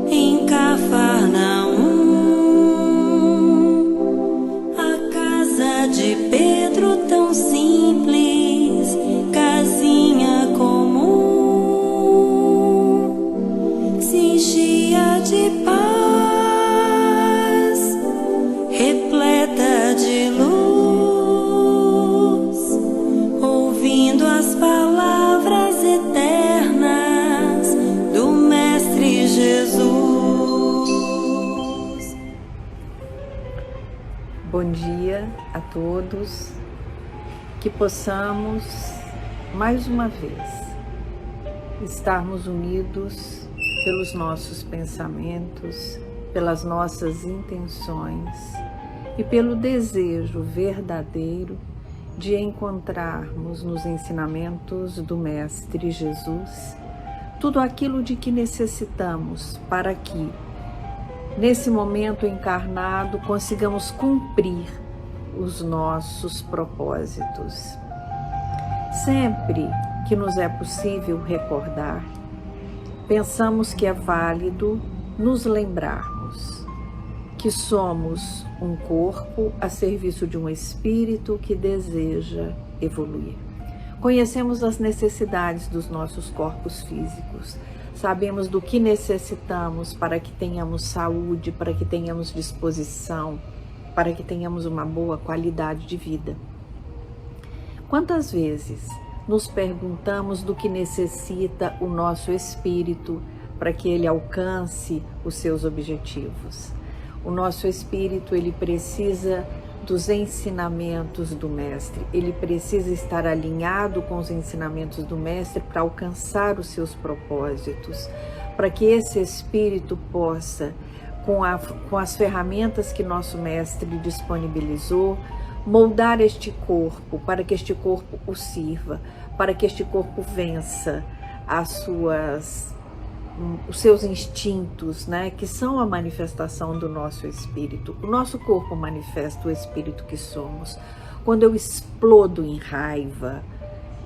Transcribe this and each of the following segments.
em Cafarnaum, a casa de Pedro tão simples, casinha comum, se enchia de paz, repleta de luz, ouvindo as palavras eternas do Mestre Jesus. Bom dia a todos, que possamos mais uma vez estarmos unidos pelos nossos pensamentos, pelas nossas intenções e pelo desejo verdadeiro de encontrarmos nos ensinamentos do Mestre Jesus tudo aquilo de que necessitamos para que, nesse momento encarnado, consigamos cumprir os nossos propósitos. Sempre que nos é possível recordar, pensamos que é válido nos lembrarmos que somos um corpo a serviço de um espírito que deseja evoluir. Conhecemos as necessidades dos nossos corpos físicos, sabemos do que necessitamos para que tenhamos saúde, para que tenhamos disposição, para que tenhamos uma boa qualidade de vida. Quantas vezes nos perguntamos do que necessita o nosso espírito para que ele alcance os seus objetivos? O nosso espírito, ele precisa dos ensinamentos do Mestre, ele precisa estar alinhado com os ensinamentos do Mestre para alcançar os seus propósitos, para que esse espírito possa, com as ferramentas que nosso Mestre disponibilizou, moldar este corpo, para que este corpo o sirva, para que este corpo vença os seus instintos, né, que são a manifestação do nosso espírito. O nosso corpo manifesta o espírito que somos. Quando eu explodo em raiva,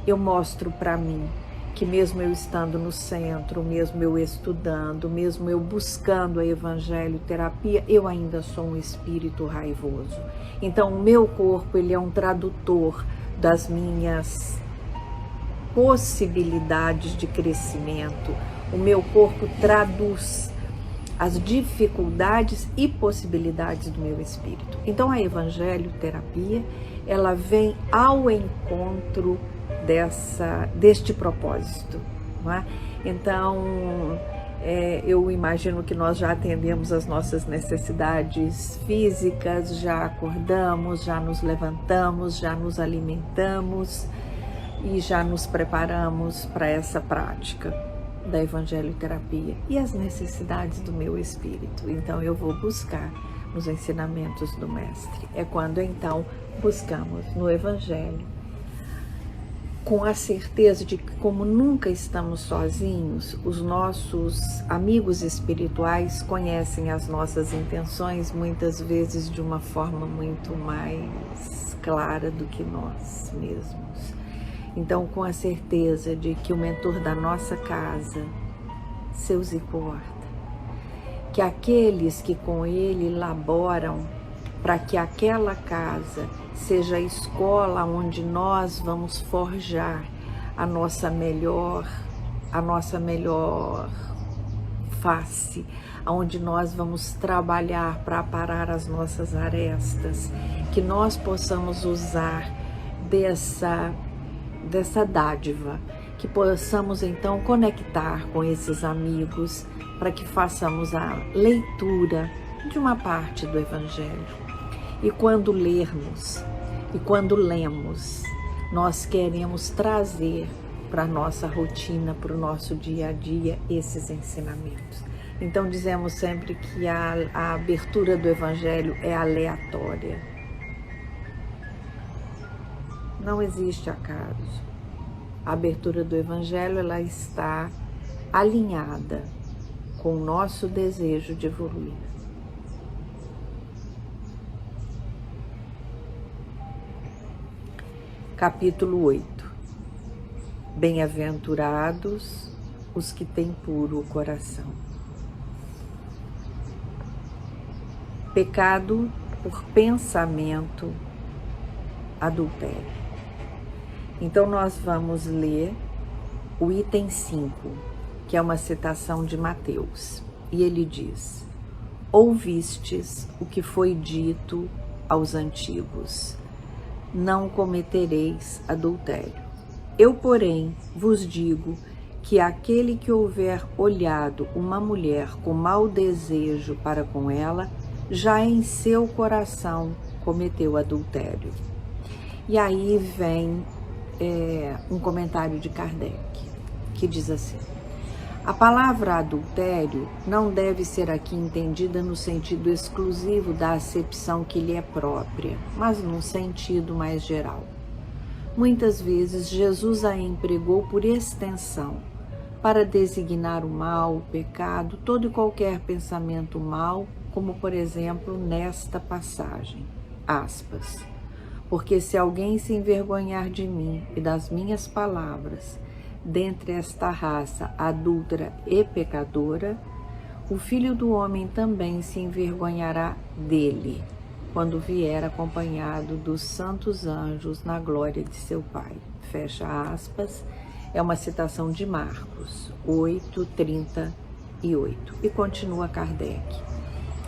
eu mostro para mim que mesmo eu estando no centro, mesmo eu estudando, mesmo eu buscando a evangelho terapia, eu ainda sou um espírito raivoso. Então o meu corpo, ele é um tradutor das minhas possibilidades de crescimento. O meu corpo traduz as dificuldades e possibilidades do meu espírito. Então a evangelho terapia, ela vem ao encontro deste propósito, não é? Então eu imagino que nós já atendemos as nossas necessidades físicas, já acordamos, já nos levantamos, já nos alimentamos e já nos preparamos para essa prática da evangelho terapia. E as necessidades do meu espírito? Então eu vou buscar nos ensinamentos do Mestre. É quando então buscamos no evangelho, com a certeza de que, como nunca estamos sozinhos, os nossos amigos espirituais conhecem as nossas intenções muitas vezes de uma forma muito mais clara do que nós mesmos. Então, com a certeza de que o mentor da nossa casa, seu Zico Horta, que aqueles que com ele laboram para que aquela casa seja a escola onde nós vamos forjar a nossa melhor face, onde nós vamos trabalhar para aparar as nossas arestas, que nós possamos usar dessa dádiva, que possamos então conectar com esses amigos para que façamos a leitura de uma parte do Evangelho. E quando lermos e quando lemos, nós queremos trazer para a nossa rotina, para o nosso dia a dia, esses ensinamentos. Então dizemos sempre que a abertura do Evangelho é aleatória. Não existe acaso. A abertura do Evangelho, ela está alinhada com o nosso desejo de evoluir. Capítulo 8. Bem-aventurados os que têm puro o coração. Pecado por pensamento, adultério. Então nós vamos ler o item 5, que é uma citação de Mateus. E ele diz: ouvistes o que foi dito aos antigos: não cometereis adultério. Eu, porém, vos digo que aquele que houver olhado uma mulher com mau desejo para com ela, já em seu coração cometeu adultério. E aí vem um comentário de Kardec, que diz assim: a palavra adultério não deve ser aqui entendida no sentido exclusivo da acepção que lhe é própria, mas num sentido mais geral. Muitas vezes Jesus a empregou por extensão, para designar o mal, o pecado, todo e qualquer pensamento mau, como por exemplo nesta passagem, aspas, porque se alguém se envergonhar de mim e das minhas palavras, dentre esta raça adúltera e pecadora, o Filho do Homem também se envergonhará dele, quando vier acompanhado dos santos anjos na glória de seu Pai. Fecha aspas. É uma citação de Marcos 8:38. E continua Kardec: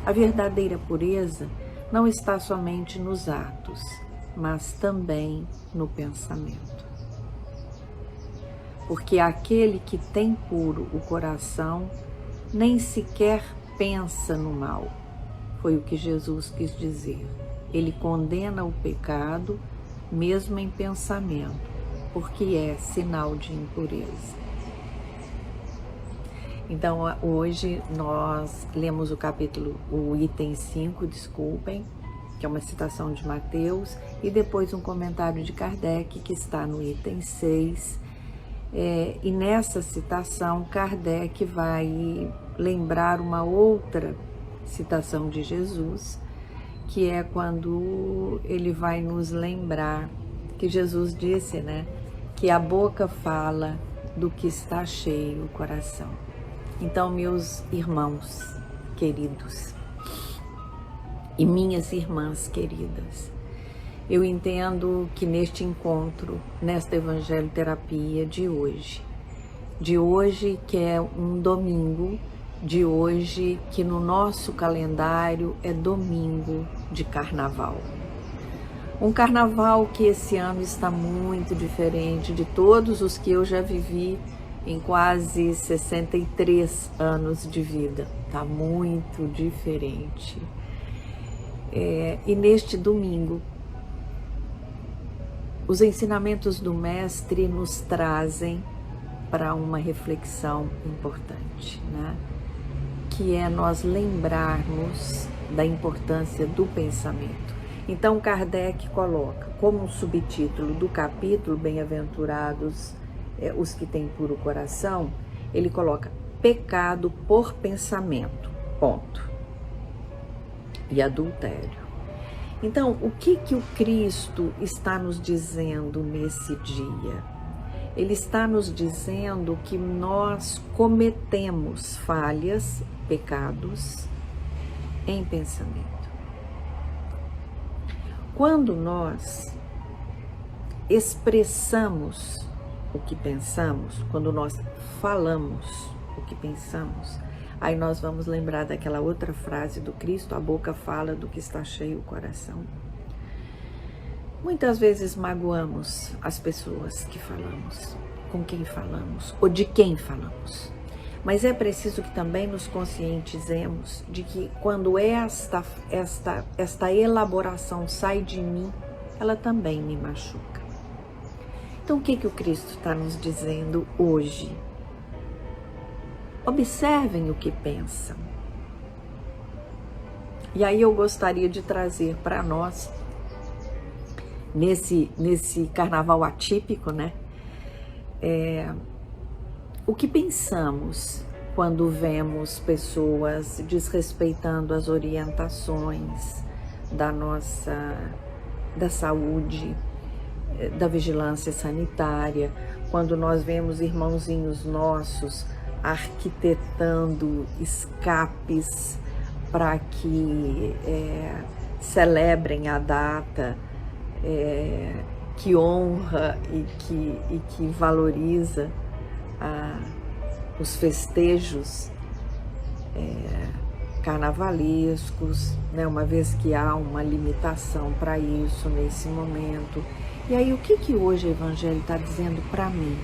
a verdadeira pureza não está somente nos atos, mas também no pensamento. Porque aquele que tem puro o coração nem sequer pensa no mal. Foi o que Jesus quis dizer. Ele condena o pecado, mesmo em pensamento, porque é sinal de impureza. Então, hoje nós lemos o item 5, desculpem, que é uma citação de Mateus, e depois um comentário de Kardec, que está no item 6. E nessa citação, Kardec vai lembrar uma outra citação de Jesus, que é quando ele vai nos lembrar que Jesus disse, que a boca fala do que está cheio o coração. Então, meus irmãos queridos e minhas irmãs queridas, eu entendo que neste encontro, nesta Evangelho Terapia de hoje que é um domingo, de hoje que no nosso calendário é domingo de carnaval. Um carnaval que esse ano está muito diferente de todos os que eu já vivi em quase 63 anos de vida. Está muito diferente. E neste domingo, os ensinamentos do Mestre nos trazem para uma reflexão importante, que é nós lembrarmos da importância do pensamento. Então, Kardec coloca como um subtítulo do capítulo Bem-aventurados os que têm puro coração, ele coloca pecado por pensamento, ponto. E adultério. Então, o que o Cristo está nos dizendo nesse dia? Ele está nos dizendo que nós cometemos falhas, pecados em pensamento. Quando nós expressamos o que pensamos, quando nós falamos o que pensamos, aí nós vamos lembrar daquela outra frase do Cristo: a boca fala do que está cheio o coração. Muitas vezes magoamos as pessoas que falamos, com quem falamos ou de quem falamos. Mas é preciso que também nos conscientizemos de que quando esta elaboração sai de mim, ela também me machuca. Então o que o Cristo está nos dizendo hoje? Observem o que pensam. E aí eu gostaria de trazer para nós, nesse carnaval atípico, o que pensamos quando vemos pessoas desrespeitando as orientações da saúde, da vigilância sanitária, quando nós vemos irmãozinhos nossos arquitetando escapes para que celebrem a data, que honra e que valoriza os festejos carnavalescos, né? Uma vez que há uma limitação para isso nesse momento. E aí, o que hoje o Evangelho está dizendo para mim?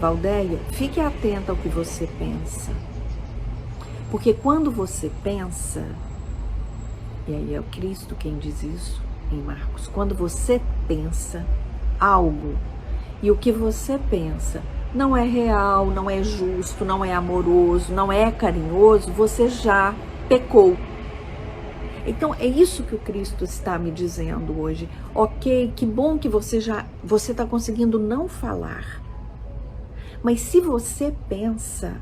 Valdeia, fique atenta ao que você pensa. Porque quando você pensa, e aí é o Cristo quem diz isso em Marcos, quando você pensa algo e o que você pensa não é real, não é justo, não é amoroso, não é carinhoso, você já pecou. Então é isso que o Cristo está me dizendo hoje. Ok, que bom que você está conseguindo não falar. Mas se você pensa,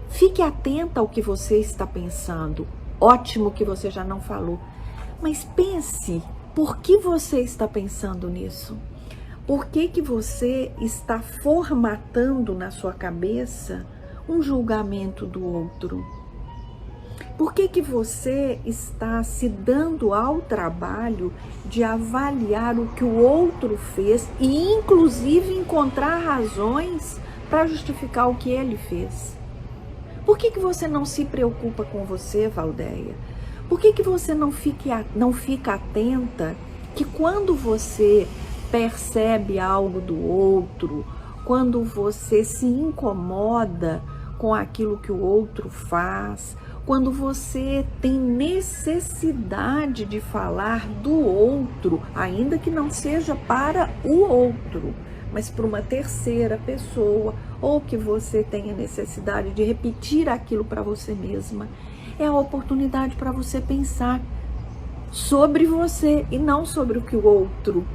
fique atenta ao que você está pensando. Ótimo que você já não falou. Mas pense, por que você está pensando nisso? Por que você está formatando na sua cabeça um julgamento do outro? Por que você está se dando ao trabalho de avaliar o que o outro fez e, inclusive, encontrar razões para justificar o que ele fez? Por que você não se preocupa com você, Valdeia? Por que você não fica atenta que quando você percebe algo do outro, quando você se incomoda com aquilo que o outro faz, quando você tem necessidade de falar do outro, ainda que não seja para o outro, mas para uma terceira pessoa, ou que você tenha necessidade de repetir aquilo para você mesma, é a oportunidade para você pensar sobre você e não sobre o que o outro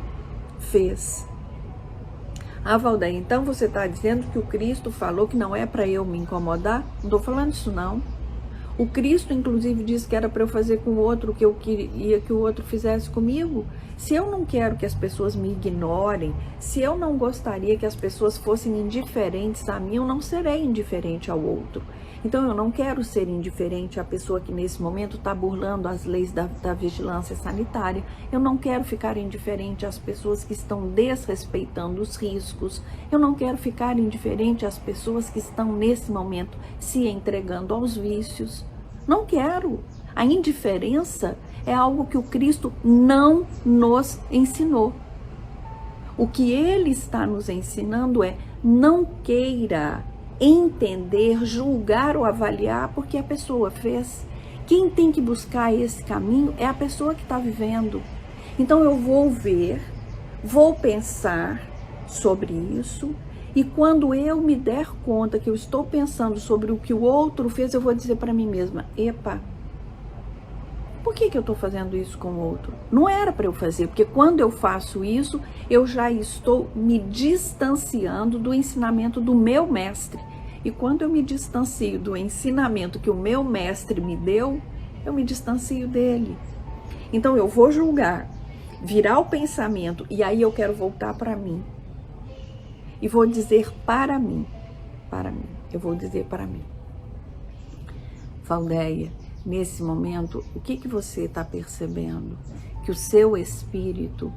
fez. Valdeia, então você está dizendo que o Cristo falou que não é para eu me incomodar? Não estou falando isso não. O Cristo, inclusive, disse que era para eu fazer com o outro o que eu queria que o outro fizesse comigo. Se eu não quero que as pessoas me ignorem, se eu não gostaria que as pessoas fossem indiferentes a mim, eu não serei indiferente ao outro. Então, eu não quero ser indiferente à pessoa que, nesse momento, está burlando as leis da vigilância sanitária. Eu não quero ficar indiferente às pessoas que estão desrespeitando os riscos. Eu não quero ficar indiferente às pessoas que estão, nesse momento, se entregando aos vícios. Não quero. A indiferença é algo que o Cristo não nos ensinou. O que ele está nos ensinando é: não queira entender, julgar ou avaliar porque a pessoa fez. Quem tem que buscar esse caminho é a pessoa que está vivendo. Então eu vou ver, vou pensar sobre isso, e quando eu me der conta que eu estou pensando sobre o que o outro fez, eu vou dizer para mim mesma: epa, por que eu estou fazendo isso com o outro? Não era para eu fazer, porque quando eu faço isso, eu já estou me distanciando do ensinamento do meu mestre. E quando eu me distancio do ensinamento que o meu mestre me deu, eu me distancio dele. Então eu vou julgar, virar o pensamento, e aí eu quero voltar para mim. E vou dizer para mim, eu vou dizer para mim. Valdeia, nesse momento, o que você está percebendo? Que o seu espírito,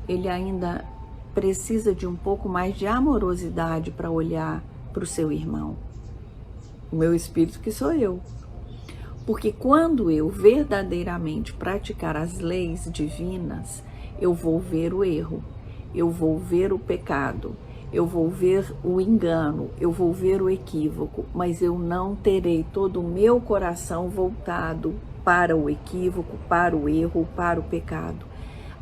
ele ainda precisa de um pouco mais de amorosidade para olhar para o seu irmão. O meu espírito, que sou eu. Porque quando eu verdadeiramente praticar as leis divinas, eu vou ver o erro, eu vou ver o pecado, eu vou ver o engano, eu vou ver o equívoco, mas eu não terei todo o meu coração voltado para o equívoco, para o erro, para o pecado.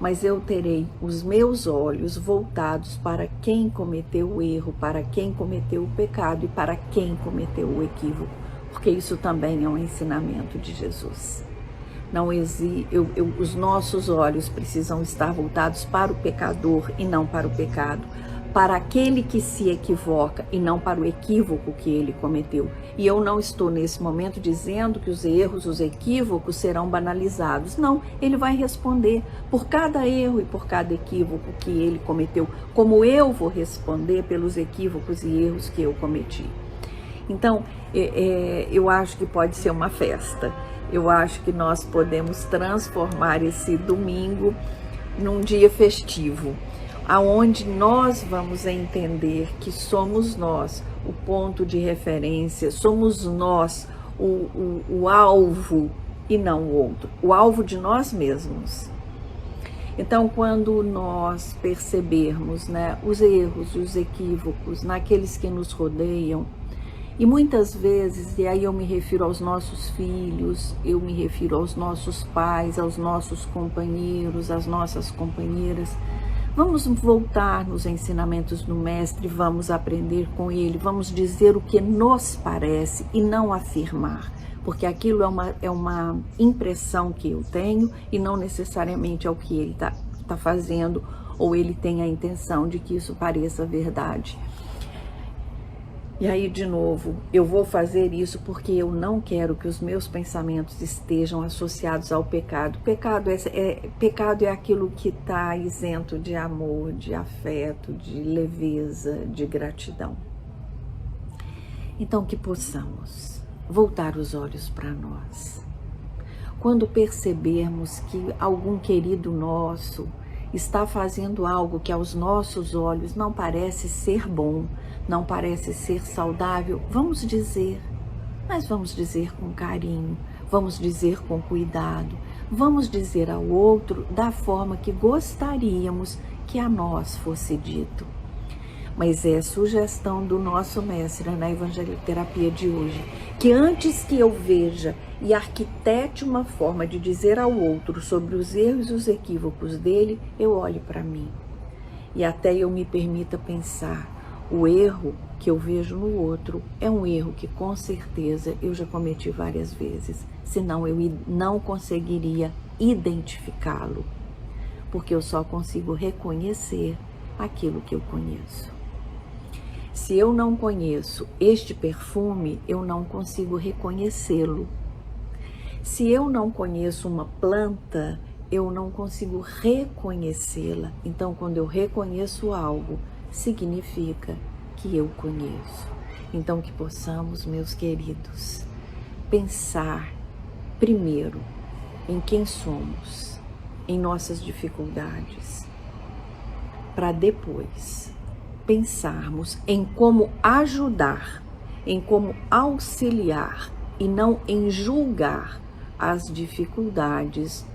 Mas eu terei os meus olhos voltados para quem cometeu o erro, para quem cometeu o pecado e para quem cometeu o equívoco, porque isso também é um ensinamento de Jesus. Os nossos olhos precisam estar voltados para o pecador e não para o pecado, para aquele que se equivoca e não para o equívoco que ele cometeu. E eu não estou nesse momento dizendo que os erros, os equívocos serão banalizados. Não, ele vai responder por cada erro e por cada equívoco que ele cometeu, como eu vou responder pelos equívocos e erros que eu cometi. Então, eu acho que pode ser uma festa. Eu acho que nós podemos transformar esse domingo num dia festivo, aonde nós vamos entender que somos nós o ponto de referência, somos nós o alvo e não o outro, o alvo de nós mesmos. Então, quando nós percebermos, né, os erros e os equívocos naqueles que nos rodeiam, e muitas vezes, e aí eu me refiro aos nossos filhos, eu me refiro aos nossos pais, aos nossos companheiros, às nossas companheiras, vamos voltar nos ensinamentos do Mestre, vamos aprender com ele, vamos dizer o que nos parece e não afirmar, porque aquilo é uma impressão que eu tenho e não necessariamente é o que ele tá fazendo, ou ele tem a intenção de que isso pareça verdade. E aí, de novo, eu vou fazer isso porque eu não quero que os meus pensamentos estejam associados ao pecado. Pecado é aquilo que está isento de amor, de afeto, de leveza, de gratidão. Então, que possamos voltar os olhos para nós. Quando percebermos que algum querido nosso está fazendo algo que aos nossos olhos não parece ser bom, não parece ser saudável, vamos dizer, mas vamos dizer com carinho, vamos dizer com cuidado, vamos dizer ao outro da forma que gostaríamos que a nós fosse dito. Mas é sugestão do nosso mestre na Evangelioterapia de hoje, que antes que eu veja e arquitete uma forma de dizer ao outro sobre os erros e os equívocos dele, eu olhe para mim. E até eu me permita pensar, o erro que eu vejo no outro é um erro que com certeza eu já cometi várias vezes, senão eu não conseguiria identificá-lo, porque eu só consigo reconhecer aquilo que eu conheço. Se eu não conheço este perfume, eu não consigo reconhecê-lo. Se eu não conheço uma planta, eu não consigo reconhecê-la. Então, quando eu reconheço algo, significa que eu conheço. Então, que possamos, meus queridos, pensar primeiro em quem somos, em nossas dificuldades, para depois pensarmos em como ajudar, em como auxiliar e não em julgar as dificuldades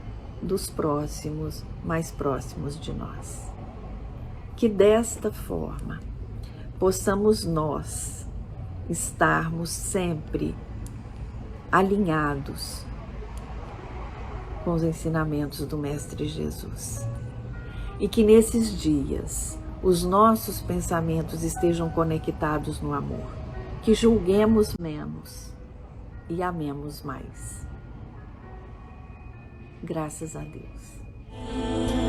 dos próximos, mais próximos de nós. Que desta forma possamos nós estarmos sempre alinhados com os ensinamentos do Mestre Jesus. E que nesses dias os nossos pensamentos estejam conectados no amor, que julguemos menos e amemos mais. Graças a Deus.